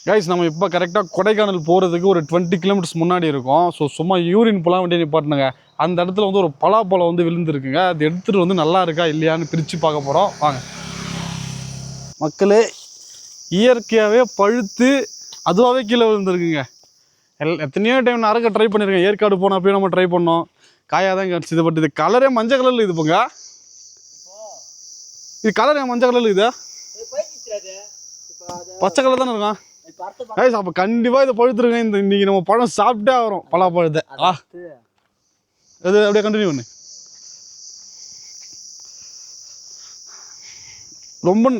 Guys நம்ம இப்போ கரெக்டாக கொடைக்கானல் போகிறதுக்கு ஒரு 20 கிலோமீட்டர்ஸ் முன்னாடி இருக்கும். ஸோ சும்மா யூரின் போலாம் வண்டி நிப்பாட்டுனுங்க. அந்த இடத்துல வந்து ஒரு பலாப்பழம் வந்து விழுந்துருக்குங்க. அது எடுத்துகிட்டு வந்து நல்லா இருக்கா இல்லையான்னு பிரித்து பார்க்க போகிறோம். வாங்க மக்களே, இயற்கையாகவே பழுத்து அதுவாகவே கீழே விழுந்துருக்குங்க. எத்தனையோ டைம் நான் அறக்க ட்ரை பண்ணியிருக்கேன். ஏற்காடு போனால் அப்பயும் நம்ம ட்ரை பண்ணோம், காயாக தான் கிடச்சிது. பட் இது கலரே மஞ்சள் கலரில் இது போங்க. இது கலர் ஏன் மஞ்சள் கலரில் இது பச்சை கலர் தானே இருக்கும். கைஸ் அப்போ கண்டிப்பாக இதை பழுத்துருங்க. இன்னைக்கு நம்ம பழம் சாப்பிட்டே ஆகிறோம். பலாப்பழத்தை அது அப்படியே கண்டினியூ பண்ணு.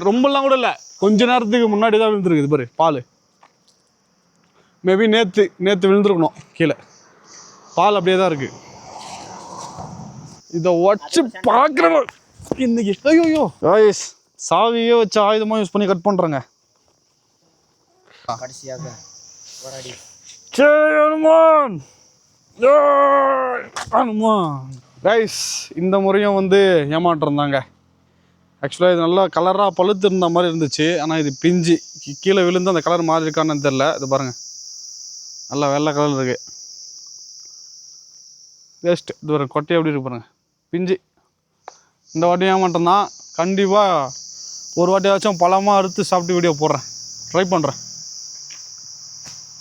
ரொம்பலாம் கூட இல்லை, கொஞ்ச நேரத்துக்கு முன்னாடி தான் விழுந்துருக்குது பாரு பால். மேபி நேற்று விழுந்துருக்கணும் கீழே. பால் அப்படியே தான் இருக்குது. இதை உடச்சி பார்க்குறோம் இன்னைக்கு. ஐயோ கைஸ், சாவியே வச்சு ஆயுதமாக யூஸ் பண்ணி கட் பண்ணுறேங்க. கைஸ் இந்த முறையும் வந்து ஏமாற்றம் தாங்க. ஆக்சுவலாக இது நல்லா கலராக பழுத்து இருந்த மாதிரி இருந்துச்சு. ஆனால் இது பிஞ்சு கீழே விழுந்து அந்த கலர் மாறி இருக்கான்னு தெரில. இது பாருங்கள், நல்லா வெள்ளை கலர் இருக்குது. வேஸ்ட். இது பாருங்க, கொட்டையை எப்படி இருக்கு பாருங்கள், பிஞ்சு. இந்த வாட்டி ஏமாற்றம் தான். கண்டிப்பாக ஒரு வாட்டியாச்சும் பழமாக அறுத்து சாப்பிட்டு வீடியோ போடுறேன், ட்ரை பண்ணுறேன்.